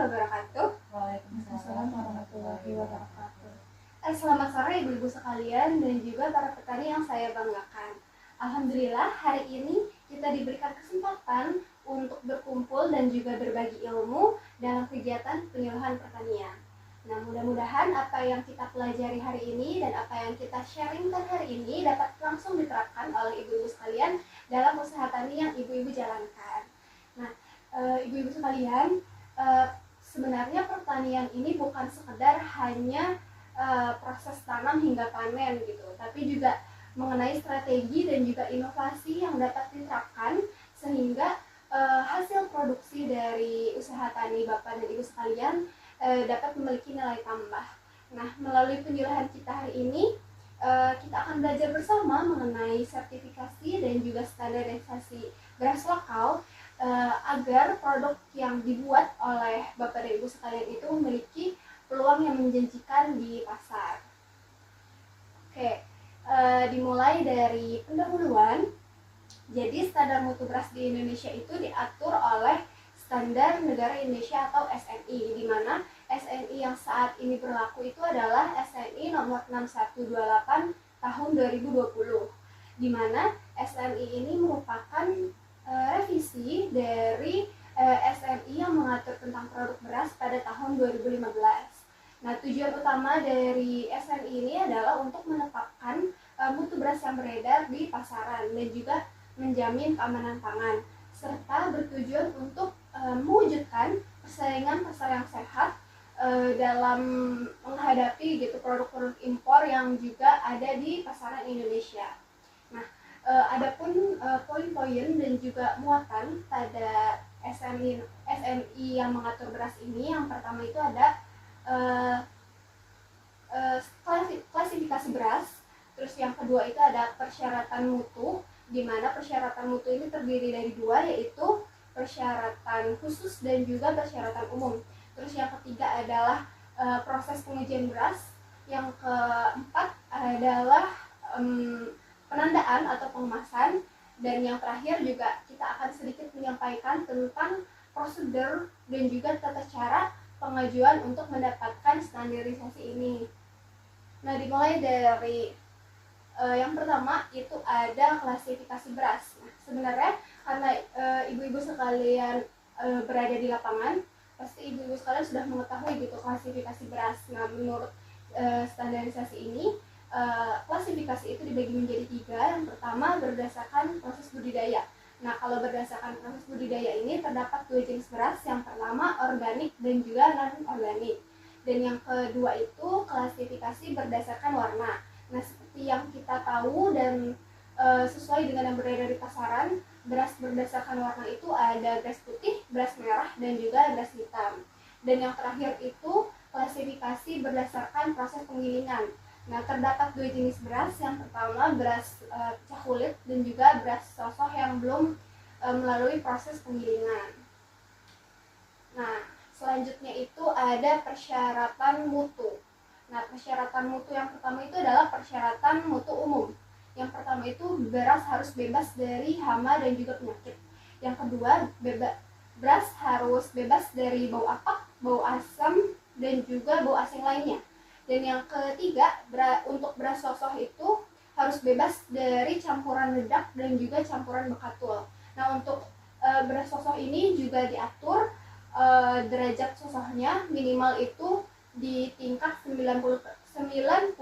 wabarakatuh. Waalaikumsalam warahmatullahi wabarakatuh. Selamat sore ibu-ibu sekalian dan juga para petani yang saya banggakan. Alhamdulillah hari ini kita diberikan kesempatan untuk berkumpul dan juga berbagi ilmu dalam kegiatan penyuluhan pertanian. Nah, mudah-mudahan apa yang kita pelajari hari ini dan apa yang kita sharingkan hari ini dapat langsung diterapkan oleh ibu-ibu sekalian dalam usaha tani yang ibu-ibu jalankan. Nah, ibu-ibu sekalian, sebenarnya pertanian ini bukan sekedar hanya proses tanam hingga panen gitu, tapi juga mengenai strategi dan juga inovasi yang dapat diterapkan sehingga hasil produksi dari usaha tani Bapak dan Ibu sekalian dapat memiliki nilai tambah. Nah, melalui penyuluhan kita hari ini, kita akan belajar bersama mengenai sertifikasi dan juga standarisasi beras lokal agar produk yang dibuat oleh Bapak dan Ibu sekalian itu memiliki peluang yang menjanjikan di pasar. Oke, dimulai dari pendahuluan. Jadi standar mutu beras di Indonesia itu diatur oleh Standar Negara Indonesia atau SNI, di mana SNI yang saat ini berlaku itu adalah SNI nomor 6128 tahun 2020, di mana SNI ini merupakan revisi dari SNI yang mengatur tentang produk beras pada tahun 2015. Nah, tujuan utama dari SNI ini adalah untuk menetapkan mutu beras yang beredar di pasaran dan juga menjamin keamanan pangan, serta bertujuan untuk mewujudkan persaingan pasar yang sehat dalam menghadapi gitu produk-produk impor yang juga ada di pasaran Indonesia. Nah, adapun poin-poin dan juga muatan pada SNI yang mengatur beras ini, yang pertama itu ada klasifikasi beras, terus yang kedua itu ada persyaratan mutu, di mana persyaratan mutu ini terdiri dari dua, yaitu persyaratan khusus dan juga persyaratan umum. Terus yang ketiga adalah proses pengujian beras, yang keempat adalah penandaan atau pengemasan, dan yang terakhir juga kita akan sedikit menyampaikan tentang prosedur dan juga tata cara pengajuan untuk mendapatkan standarisasi ini. Nah, dimulai dari yang pertama itu ada klasifikasi beras. Nah, sebenarnya karena ibu-ibu sekalian berada di lapangan, pasti ibu-ibu sekalian sudah mengetahui gitu klasifikasi beras. Nah, menurut standarisasi ini, klasifikasi itu dibagi menjadi tiga. Yang pertama berdasarkan proses budidaya. Nah, kalau berdasarkan proses budidaya ini terdapat dua jenis beras. Yang pertama organik dan juga non-organik. Dan yang kedua itu klasifikasi berdasarkan warna. Nah, seperti yang kita tahu dan sesuai dengan yang beredar di pasaran, beras berdasarkan warna itu ada beras putih, beras merah, dan juga beras hitam. Dan yang terakhir itu klasifikasi berdasarkan proses penggilingan. Nah, terdapat dua jenis beras. Yang pertama beras pecah kulit dan juga beras sosoh yang belum melalui proses penggilingan. Nah, selanjutnya itu ada persyaratan mutu. Nah, persyaratan mutu yang pertama itu adalah persyaratan mutu umum. Yang pertama itu beras harus bebas dari hama dan juga penyakit. Yang kedua, beras harus bebas dari bau apak, bau asam, dan juga bau asing lainnya. Dan yang ketiga, untuk beras sosoh itu harus bebas dari campuran ledak dan juga campuran bekatul. Nah, untuk beras sosoh ini juga diatur derajat sosohnya minimal itu di tingkat 95%.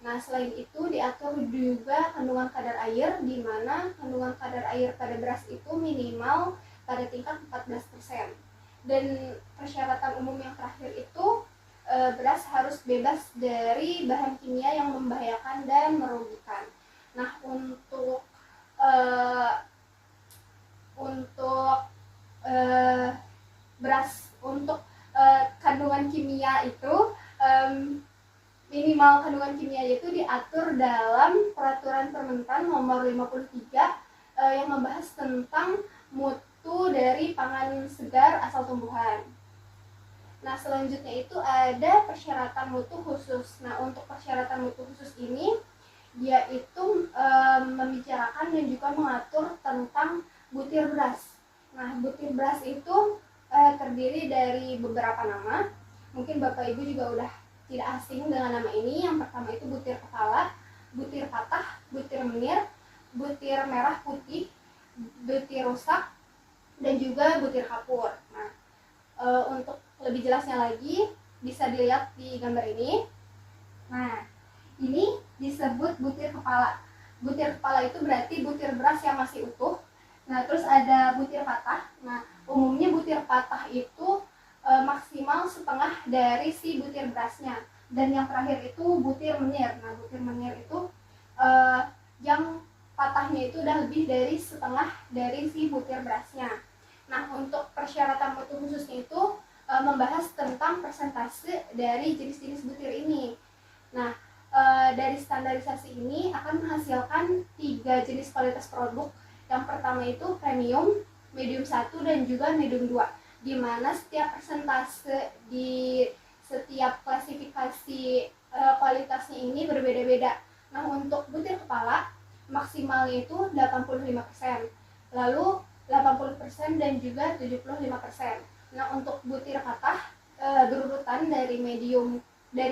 Nah, selain itu diatur juga kandungan kadar air, di mana kandungan kadar air pada beras itu minimal pada tingkat 14%. Dan persyaratan umum yang terakhir itu beras harus bebas dari bahan kimia yang membahayakan dan merugikan. Nah, untuk beras untuk kandungan kimia itu minimal kandungan kimia itu diatur dalam Peraturan Permentan nomor 53 yang membahas tentang mutu dari pangan segar asal tumbuhan. Nah, selanjutnya itu ada persyaratan mutu khusus. Nah, untuk persyaratan mutu khusus ini dia itu membicarakan dan juga mengatur tentang butir beras. Nah, butir beras itu terdiri dari beberapa nama. Mungkin Bapak Ibu juga udah tidak asing dengan nama ini. Yang pertama itu butir kepala, butir patah, butir menir, butir merah putih, butir rusak, dan juga butir kapur. Nah, untuk lebih jelasnya lagi bisa dilihat di gambar ini. Nah, ini disebut butir kepala. Butir kepala itu berarti butir beras yang masih utuh. Nah, terus ada butir patah. Nah, umumnya butir patah itu maksimal setengah dari si butir berasnya. Dan yang terakhir itu butir menir. Nah, butir menir itu yang patahnya itu udah lebih dari setengah dari si butir berasnya. Nah, untuk persyaratan mutu khususnya itu membahas tentang persentase dari jenis-jenis butir ini. Nah, dari standarisasi ini akan menghasilkan 3 jenis kualitas produk. Yang pertama itu premium, medium 1, dan juga medium 2, di mana setiap persentase di setiap klasifikasi kualitasnya ini berbeda-beda. Nah, untuk butir kepala maksimalnya itu 85%, lalu 80% dan juga 75%. Nah, untuk butir patah berurutan dari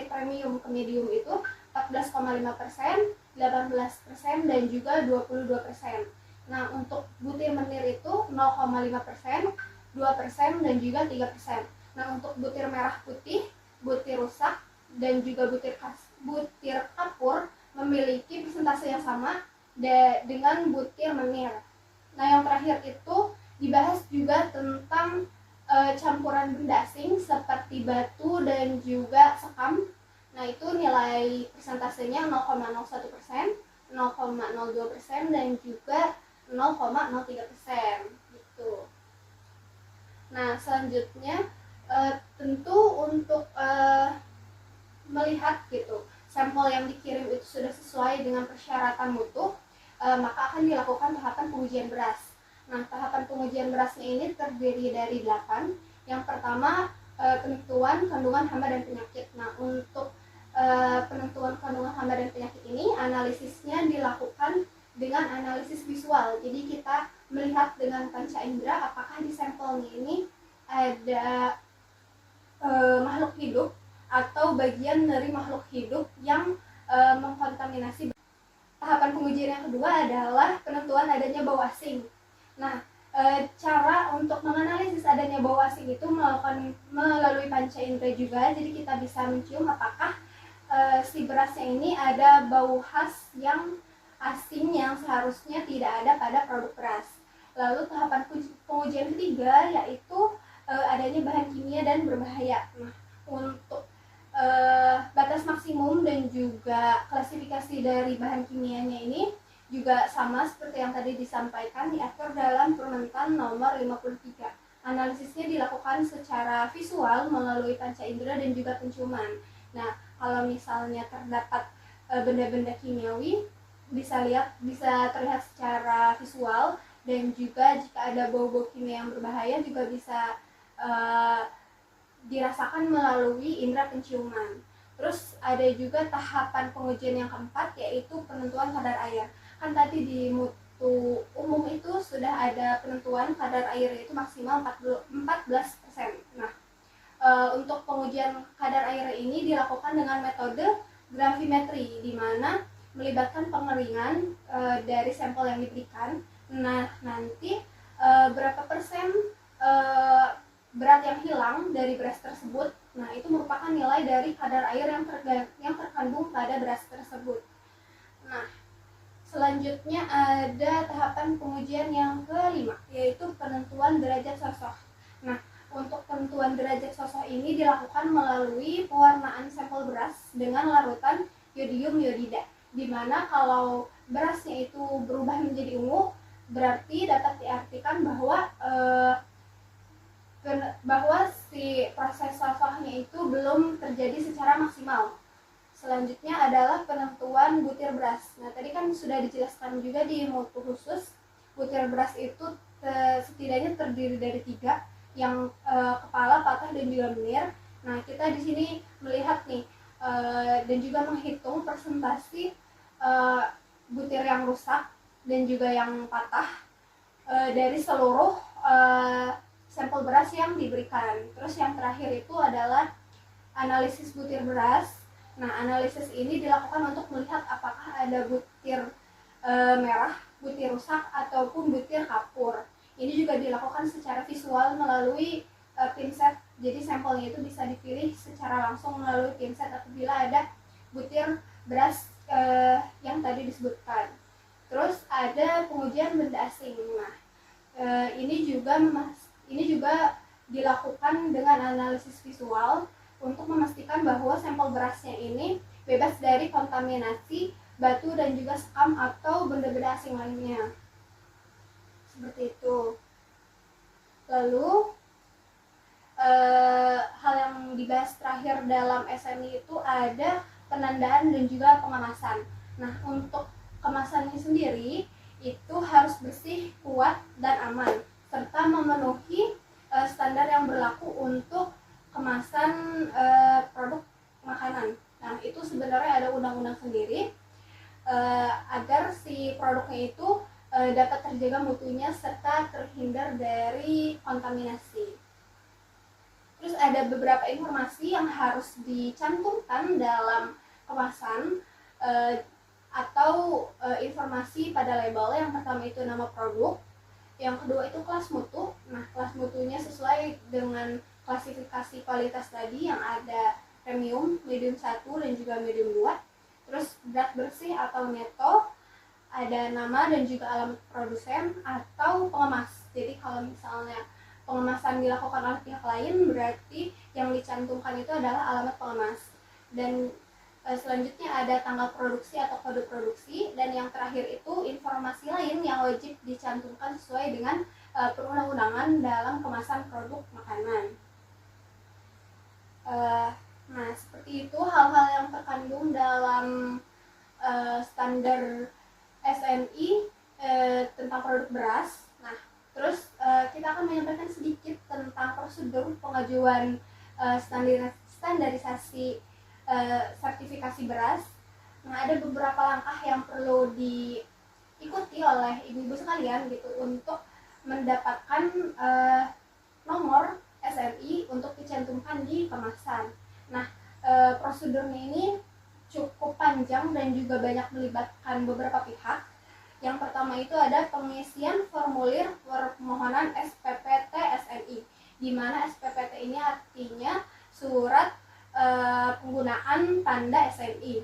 premium ke medium itu 14,5%, 18%, dan juga 22%. Nah, untuk butir menir itu 0,5%, 2%, dan juga 3%. Nah, untuk butir merah putih, butir rusak, dan juga butir kapur memiliki persentase yang sama dengan butir menir. Nah, yang terakhir itu dibahas juga tentang campuran benda asing seperti batu dan juga sekam. Nah, itu nilai persentasenya 0,01%, 0,02%, dan juga 0,03% gitu. Nah, selanjutnya tentu untuk melihat gitu sampel yang dikirim itu sudah sesuai dengan persyaratan mutu, maka akan dilakukan tahapan pengujian beras. Nah, tahapan pengujian berasnya ini terdiri dari 8. Yang pertama penentuan kandungan hama dan penyakit. Nah, untuk penentuan kandungan hama dan penyakit ini analisisnya dilakukan dengan analisis visual. Jadi kita melihat dengan panca indera apakah di sampelnya ini ada makhluk hidup atau bagian dari makhluk hidup yang mengkontaminasi. Tahapan pengujian yang kedua adalah penentuan adanya bau asing. Nah, cara untuk menganalisis adanya bau asing itu melalui panca indera juga. Jadi kita bisa mencium apakah si berasnya ini ada bau khas yang asing yang seharusnya tidak ada pada produk beras. Lalu tahapan pengujian ketiga yaitu adanya bahan kimia dan berbahaya. Nah, untuk batas maksimum dan juga klasifikasi dari bahan kimianya ini juga sama seperti yang tadi disampaikan, diatur dalam Permentan nomor 53. Analisisnya dilakukan secara visual melalui panca indera dan juga penciuman. Nah, kalau misalnya terdapat benda-benda kimiawi bisa terlihat secara visual, dan juga jika ada bau-bau kimia yang berbahaya juga bisa dirasakan melalui indera penciuman. Terus ada juga tahapan pengujian yang keempat yaitu penentuan kadar air. Kan tadi di mutu umum itu sudah ada penentuan kadar air itu maksimal 14%. Nah, untuk pengujian kadar air ini dilakukan dengan metode gravimetri, di mana melibatkan pengeringan dari sampel yang diberikan. Nah, nanti berapa persen berat yang hilang dari beras tersebut, nah itu merupakan nilai dari kadar air yang terkandung pada beras tersebut. Nah, selanjutnya ada tahapan pengujian yang kelima, yaitu penentuan derajat sosok. Nah, untuk penentuan derajat sosok ini dilakukan melalui pewarnaan sampel beras dengan larutan yodium iodida, di mana kalau berasnya itu berubah menjadi ungu, berarti dapat diartikan bahwa si proses sosoknya itu belum terjadi secara maksimal. Selanjutnya adalah penentuan butir beras. Nah, tadi kan sudah dijelaskan juga di mutu khusus, butir beras itu setidaknya terdiri dari 3, yang kepala, patah, dan juga menir. Nah, kita di sini melihat nih dan juga menghitung persentase butir yang rusak dan juga yang patah dari seluruh sampel beras yang diberikan. Terus yang terakhir itu adalah analisis butir beras. Nah, analisis ini dilakukan untuk melihat apakah ada butir merah, butir rusak, ataupun butir kapur. Ini juga dilakukan secara visual melalui pinset. Jadi sampelnya itu bisa dipilih secara langsung melalui pinset apabila ada butir beras yang tadi disebutkan. Terus ada pengujian benda asing. Nah, ini juga dilakukan dengan analisis visual untuk memastikan bahwa sampel berasnya ini bebas dari kontaminasi batu dan juga sekam atau benda-benda asing lainnya. Seperti itu. Lalu hal yang dibahas terakhir dalam SNI itu ada penandaan dan juga pengemasan. Nah, untuk kemasannya sendiri itu harus bersih, kuat, dan aman, serta memenuhi standar yang berlaku untuk kemasan produk makanan. Nah, itu sebenarnya ada undang-undang sendiri agar si produknya itu dapat terjaga mutunya serta terhindar dari kontaminasi. Terus ada beberapa informasi yang harus dicantumkan dalam kemasan atau informasi pada label. Yang pertama itu nama produk, yang kedua itu kelas mutu. Nah, kelas mutunya sesuai dengan klasifikasi kualitas tadi yang ada premium, medium 1 dan juga medium 2. Terus berat bersih atau neto, ada nama dan juga alamat produsen atau pengemas. Jadi kalau misalnya pengemasan dilakukan oleh pihak lain, berarti yang dicantumkan itu adalah alamat pengemas. Dan selanjutnya ada tanggal produksi atau kode produksi, dan yang terakhir itu informasi lain yang wajib dicantumkan sesuai dengan perundang-undangan dalam kemasan produk makanan. Nah, seperti itu hal-hal yang terkandung dalam standar SNI tentang produk beras. Nah, terus kita akan menyampaikan sedikit tentang prosedur pengajuan standarisasi sertifikasi beras. Nah, ada beberapa langkah yang perlu diikuti oleh ibu-ibu sekalian gitu untuk mendapatkan nomor SNI untuk dicantumkan di kemasan. Nah, prosedurnya ini cukup panjang dan juga banyak melibatkan beberapa pihak. Yang pertama itu ada pengisian formulir permohonan SPPT SNI, di mana SPPT ini artinya surat penggunaan tanda SNI.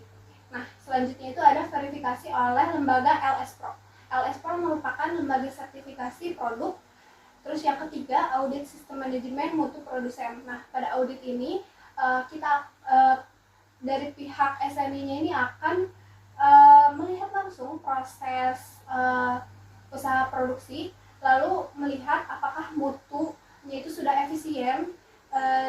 Nah, selanjutnya itu ada verifikasi oleh lembaga LS Pro. LS Pro merupakan lembaga sertifikasi produk. Terus yang ketiga, audit sistem manajemen mutu produsen. Nah, pada audit ini kita dari pihak SNI-nya ini akan melihat langsung proses usaha produksi, lalu melihat apakah mutunya itu sudah efisien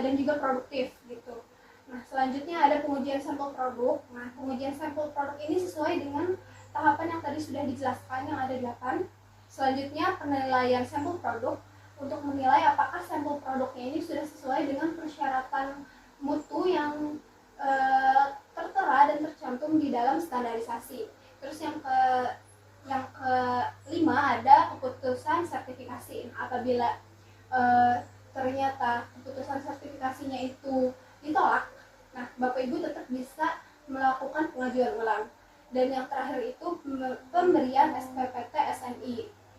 dan juga produktif gitu. Nah, selanjutnya ada pengujian sampel produk. Nah, pengujian sampel produk ini sesuai dengan tahapan yang tadi sudah dijelaskan yang ada 8. Selanjutnya penilaian sampel produk untuk menilai apakah sampel produknya ini sudah sesuai dengan persyaratan mutu yang tertera dan tercantum di dalam standarisasi. Terus yang kelima ada keputusan sertifikasi. Apabila ternyata keputusan sertifikasinya itu ditolak, nah Bapak Ibu tetap bisa melakukan pengajuan ulang. Dan yang terakhir itu pemberian SPPT SNI.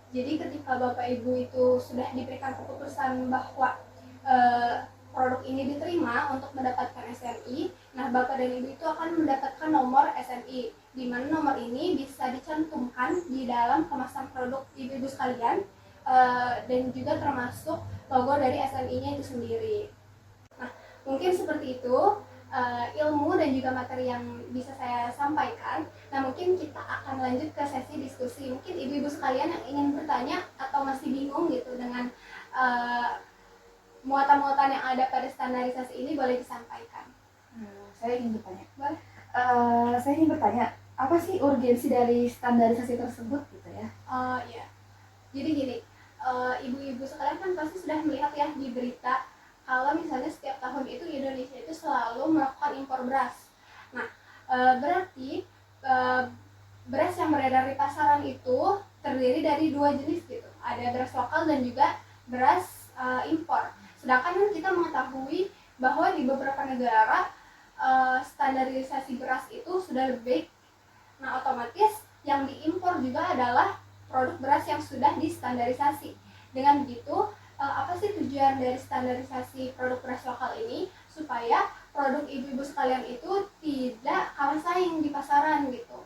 Jadi ketika Bapak Ibu itu sudah diberikan keputusan bahwa produk ini diterima untuk mendapatkan SNI, nah Bapak dan Ibu itu akan mendapatkan nomor SNI, di mana nomor ini bisa dicantumkan di dalam kemasan produk Ibu-ibu sekalian, dan juga termasuk logo dari SNI-nya itu sendiri. Nah, mungkin seperti itu ilmu dan juga materi yang bisa saya sampaikan. Nah, mungkin kita akan lanjut ke sesi diskusi. Mungkin ibu-ibu sekalian yang ingin bertanya atau masih bingung gitu dengan muatan-muatan yang ada pada standarisasi ini, boleh disampaikan. Saya ingin bertanya. Boleh. Saya ingin bertanya, apa sih urgensi dari standarisasi tersebut gitu ya? Ya. Jadi gini, ibu-ibu sekalian kan pasti sudah melihat ya di berita kalau misalnya setiap tahun itu Indonesia itu selalu melakukan impor beras. Nah, berarti beras yang beredar di pasaran itu terdiri dari 2 jenis gitu. Ada beras lokal dan juga beras impor. Sedangkan kita mengetahui bahwa di beberapa negara standarisasi beras itu sudah lebih. Nah, otomatis yang diimpor juga adalah produk beras yang sudah distandarisasi. Dengan begitu, apa sih tujuan dari standarisasi produk beras lokal ini? Supaya produk ibu-ibu sekalian itu tidak kalah saing di pasaran gitu.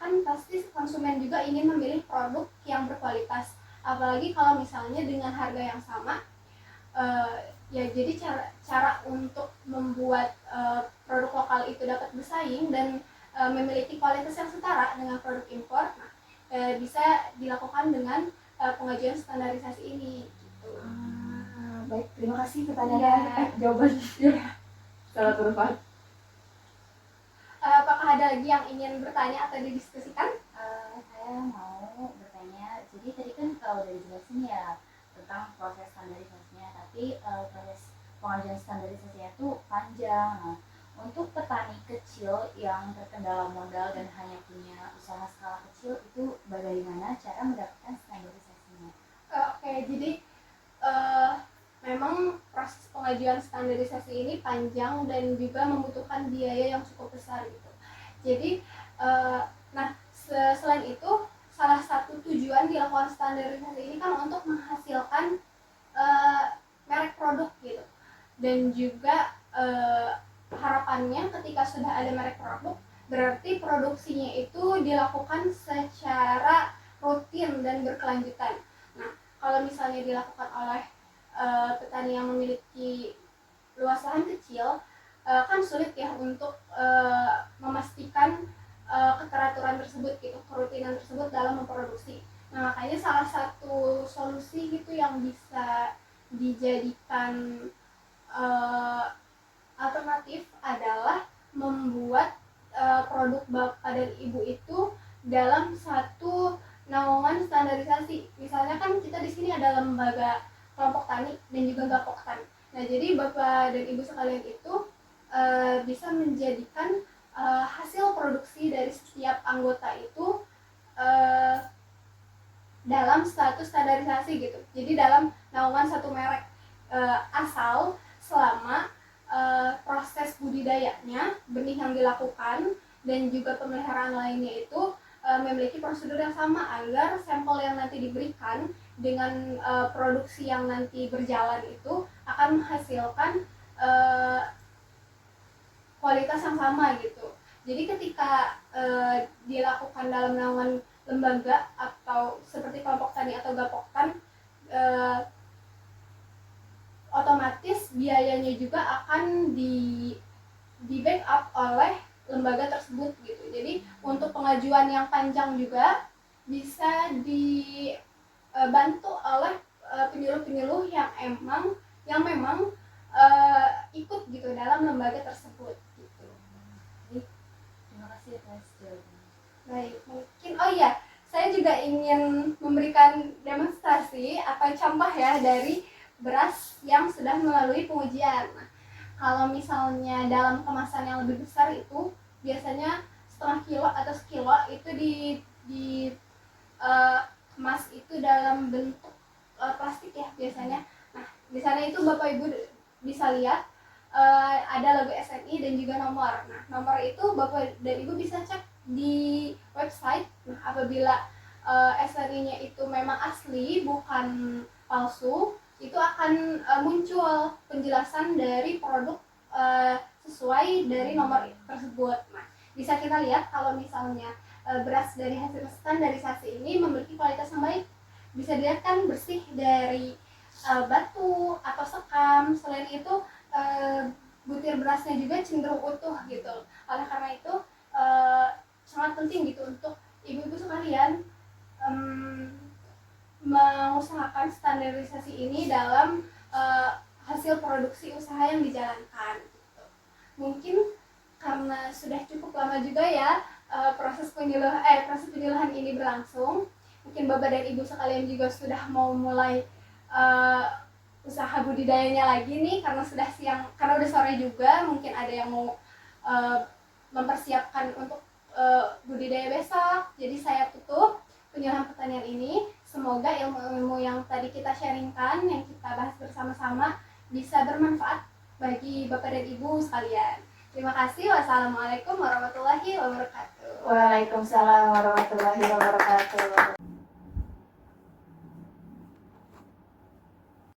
Kan pasti konsumen juga ingin memilih produk yang berkualitas, apalagi kalau misalnya dengan harga yang sama. Ya jadi cara untuk membuat produk lokal itu dapat bersaing dan memiliki kualitas yang setara dengan produk impor, nah, bisa dilakukan dengan pengajuan standarisasi ini gitu. Baik, terima kasih pertanyaan jawabannya sangat bermanfaat. Apakah ada lagi yang ingin bertanya atau didiskusikan? Saya mau bertanya, jadi tadi kan udah dijelasin ya tentang proses standarisasinya, tapi proses pengajuan standarisasinya itu panjang. Nah, untuk petani kecil yang terkendala modal dan hanya punya usaha skala kecil, itu bagaimana cara mendapatkan standarisasinya? Oke, jadi memang proses pengajuan standarisasi ini panjang dan juga membutuhkan biaya yang cukup besar gitu. Jadi, nah selain itu salah satu tujuan dilakukan standarisasi ini kan untuk menghasilkan merek produk gitu. Dan juga harapannya ketika sudah ada merek produk, berarti produksinya itu dilakukan secara rutin dan berkelanjutan. Nah, kalau misalnya dilakukan oleh petani yang memiliki luas lahan kecil, kan sulit ya untuk memastikan keteraturan tersebut gitu, kerutinan tersebut dalam memproduksi. Nah, makanya salah satu solusi gitu yang bisa dijadikan alternatif adalah membuat produk bapak dan ibu itu dalam satu naungan standarisasi. Misalnya kan kita di sini ada lembaga kelompok tani dan juga gapoktan. Nah, jadi bapak dan ibu sekalian itu bisa menjadikan hasil produksi dari setiap anggota itu dalam status standarisasi gitu. Jadi dalam naungan satu merek, asal selama proses budidayanya, benih yang dilakukan dan juga pemeliharaan lainnya itu memiliki prosedur yang sama, agar sampel yang nanti diberikan dengan produksi yang nanti berjalan itu akan menghasilkan kualitas yang sama gitu. Jadi ketika dilakukan dalam naungan lembaga atau seperti kelompok tani atau gapoktan, otomatis biayanya juga akan di backup oleh lembaga tersebut gitu. Jadi untuk pengajuan yang panjang juga bisa dibantu oleh penyuluh-penyuluh yang memang ikut gitu dalam lembaga tersebut gitu. Terima kasih atas jawabannya. Baik, mungkin saya juga ingin memberikan demonstrasi atau contoh ya dari beras yang sudah melalui pengujian. Nah, kalau misalnya dalam kemasan yang lebih besar itu biasanya setengah kilo atau sekilo itu di kemas itu dalam bentuk plastik ya biasanya. Nah, di sana itu Bapak Ibu bisa lihat ada logo SNI dan juga nomor. Nah, nomor itu Bapak dan Ibu bisa cek di website. Nah, apabila SNI-nya itu memang asli bukan palsu, itu akan muncul penjelasan dari produk sesuai dari nomor tersebut. Nah, bisa kita lihat kalau misalnya beras dari hasil standarisasi ini memiliki kualitas yang baik. Bisa dilihat kan bersih dari batu atau sekam. Selain itu butir berasnya juga cenderung utuh gitu. Oleh karena itu sangat penting gitu untuk ibu-ibu sekalian mengusahakan standarisasi ini dalam hasil produksi usaha yang dijalankan gitu. Mungkin karena sudah cukup lama juga ya proses penyuluhan ini berlangsung, mungkin Bapak dan Ibu sekalian juga sudah mau mulai usaha budidayanya lagi nih, karena sudah siang, karena udah sore juga, mungkin ada yang mau mempersiapkan untuk budidaya besok. Jadi saya tutup penyuluhan pertanian ini. Semoga ilmu-ilmu yang tadi kita sharingkan, yang kita bahas bersama-sama bisa bermanfaat bagi Bapak dan Ibu sekalian. Terima kasih. Wassalamualaikum warahmatullahi wabarakatuh. Waalaikumsalam warahmatullahi wabarakatuh.